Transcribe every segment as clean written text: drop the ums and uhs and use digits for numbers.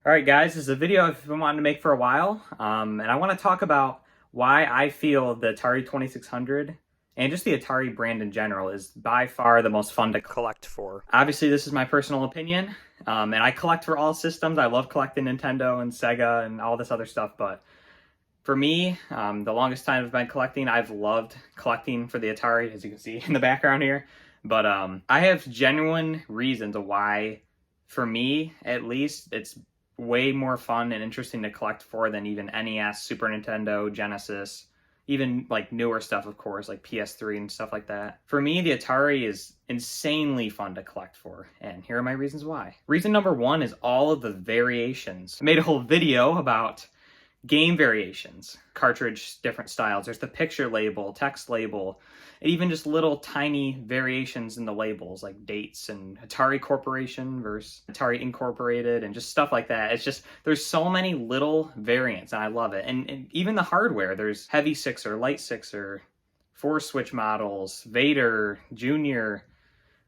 All right, guys, this is a video I've been wanting to make for a while, and I want to talk about why I feel the Atari 2600 and just the Atari brand in general is by far the most fun to collect for. Obviously, this is my personal opinion, and I collect for all systems. I love collecting Nintendo and Sega and all this other stuff, but for me, the longest time I've been collecting, I've loved collecting for the Atari, as you can see in the background here. But I have genuine reasons why, for me at least, it's way more fun and interesting to collect for than even NES, Super Nintendo, Genesis, even like newer stuff, of course, like PS3 and stuff like that. For me, the Atari is insanely fun to collect for, and here are my reasons why. Reason number one is all of the variations. I made a whole video about game variations, cartridge, different styles. There's the picture label, text label, and even just little tiny variations in the labels, like dates and Atari Corporation versus Atari Incorporated and just stuff like that. It's just, there's so many little variants, and I love it. And even the hardware, there's heavy sixer, light sixer, 4-switch models, Vader, Junior,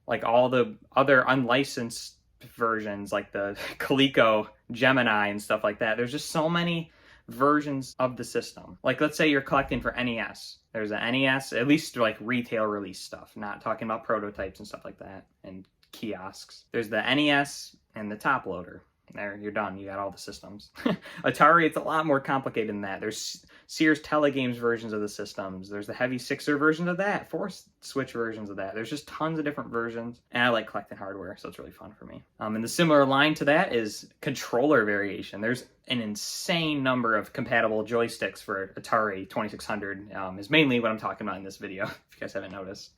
like all the other unlicensed versions, like the Coleco Gemini and stuff like that. There's just so many versions of the system. Like, let's say you're collecting for NES. There's an NES, at least like retail release stuff, not talking about prototypes and stuff like that and kiosks. There's the NES and the top loader. There, you're done. You got all the systems. Atari, it's a lot more complicated than that. There's Sears Telegames versions of the systems. There's the heavy sixer version of that, 4-switch versions of that. There's just tons of different versions, and I like collecting hardware, so it's really fun for me. And the similar line to that is controller variation. There's an insane number of compatible joysticks for Atari 2600, is mainly what I'm talking about in this video, if you guys haven't noticed.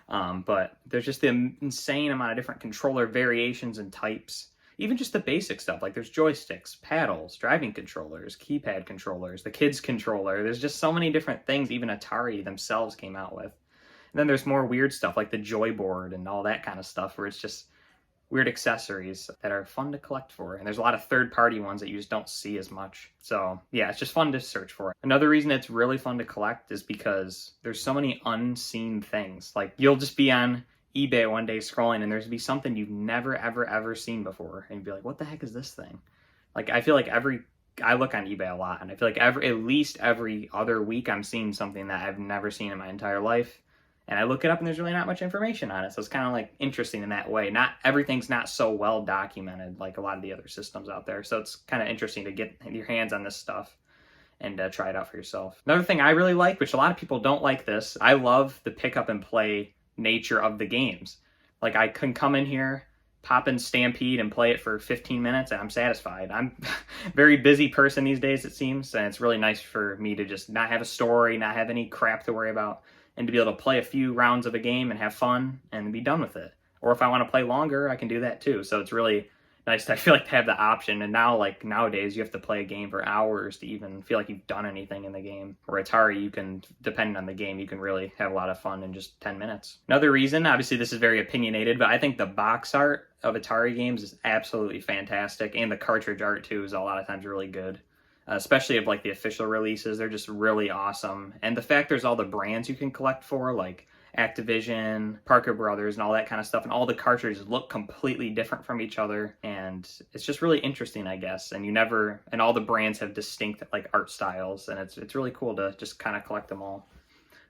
But there's just the insane amount of different controller variations and types. Even just the basic stuff, like there's joysticks, paddles, driving controllers, keypad controllers, the kids controller. There's just so many different things even Atari themselves came out with. And then there's more weird stuff like the joy board and all that kind of stuff where it's just weird accessories that are fun to collect for. And there's a lot of third-party ones that you just don't see as much. So yeah, it's just fun to search for. Another reason it's really fun to collect is because there's so many unseen things. Like you'll just be on eBay one day scrolling and there's be something you've never ever seen before and you'd be like, what the heck is this thing? Like I feel like I look on eBay a lot and I feel like at least every other week I'm seeing something that I've never seen in my entire life, and I look it up and there's really not much information on it, so it's kind of like interesting in that way. Not everything's not so well documented like a lot of the other systems out there, so it's kind of interesting to get your hands on this stuff and try it out for yourself. Another thing I really like, which a lot of people don't like this, I love the pick up and play nature of the games. Like I can come in here, pop in Stampede and play it for 15 minutes and I'm satisfied. I'm a very busy person these days, it seems, and it's really nice for me to just not have a story, not have any crap to worry about, and to be able to play a few rounds of a game and have fun and be done with it. Or if I want to play longer, I can do that too. So it's really nice to, I feel like, to have the option. And now, like nowadays, you have to play a game for hours to even feel like you've done anything in the game. Or Atari, you can, depending on the game, you can really have a lot of fun in just 10 minutes. Another reason, obviously this is very opinionated, but I think the box art of Atari games is absolutely fantastic. And the cartridge art too is a lot of times really good. Especially of like the official releases, they're just really awesome. And the fact there's all the brands you can collect for, like Activision, Parker Brothers, and all that kind of stuff, and all the cartridges look completely different from each other, and it's just really interesting, I guess. And and all the brands have distinct like art styles, and it's really cool to just kind of collect them all.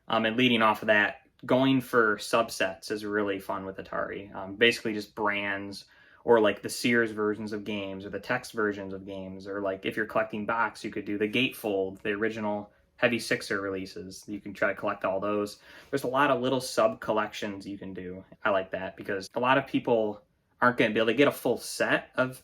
And leading off of that, going for subsets is really fun with Atari. Basically just brands, or like the Sears versions of games, or the text versions of games, or like if you're collecting box, you could do the gatefold, the original heavy sixer releases. You can try to collect all those. There's a lot of little sub collections you can do. I like that because a lot of people aren't going to be able to get a full set of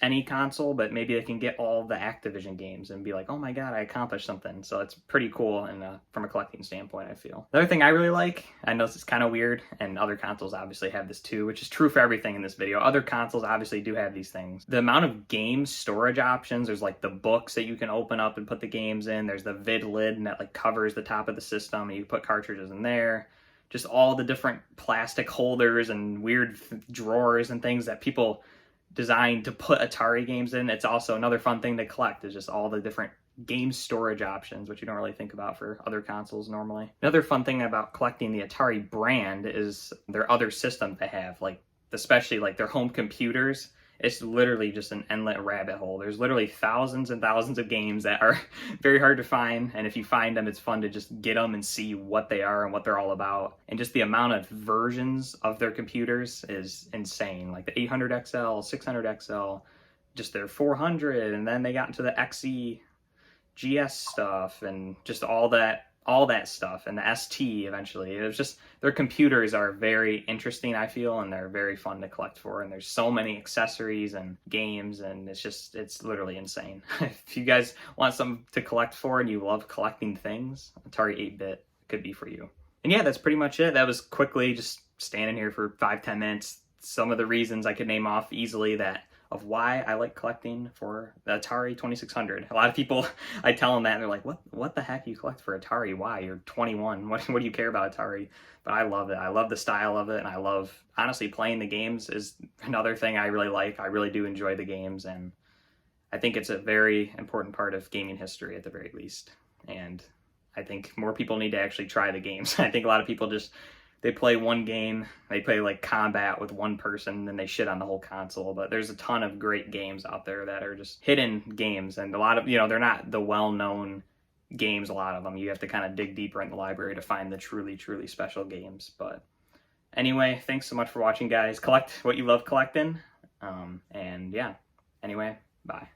any console, but maybe they can get all the Activision games and be like, oh my god, I accomplished something. So it's pretty cool, and from a collecting standpoint, I feel. The other thing I really like, I know this is kind of weird, and other consoles obviously have this too, which is true for everything in this video. Other consoles obviously do have these things. The amount of game storage options, there's like the books that you can open up and put the games in. There's the vid lid, and that like covers the top of the system, and you put cartridges in there. Just all the different plastic holders and weird drawers and things that people designed to put Atari games in. It's also another fun thing to collect, is just all the different game storage options, which you don't really think about for other consoles normally. Another fun thing about collecting the Atari brand is their other systems they have, like especially like their home computers it's literally just an endless rabbit hole. There's literally thousands and thousands of games that are very hard to find, and if you find them, it's fun to just get them and see what they are and what they're all about. And just the amount of versions of their computers is insane. Like the 800 XL, 600 XL, just their 400, and then they got into the XE GS stuff and just all that stuff, and the ST eventually. It was just, their computers are very interesting, I feel, and they're very fun to collect for, and there's so many accessories and games, and it's literally insane. If you guys want something to collect for and you love collecting things, Atari 8-bit could be for you. And yeah, that's pretty much it. That was quickly just standing here for 5-10 minutes. Some of the reasons I could name off easily that of why I like collecting for the Atari 2600. A lot of people, I tell them that, and they're like, what the heck you collect for Atari? Why? You're 21. What do you care about Atari? But I love it. I love the style of it, and I love, honestly, playing the games is another thing I really like. I really do enjoy the games, and I think it's a very important part of gaming history at the very least. And I think more people need to actually try the games. I think a lot of people just, they play one game, they play like combat with one person, and they shit on the whole console. But there's a ton of great games out there that are just hidden games, and a lot of, they're not the well-known games, a lot of them. You have to kind of dig deeper in the library to find the truly, truly special games. But anyway, thanks so much for watching, guys. Collect what you love collecting. And yeah, anyway, bye.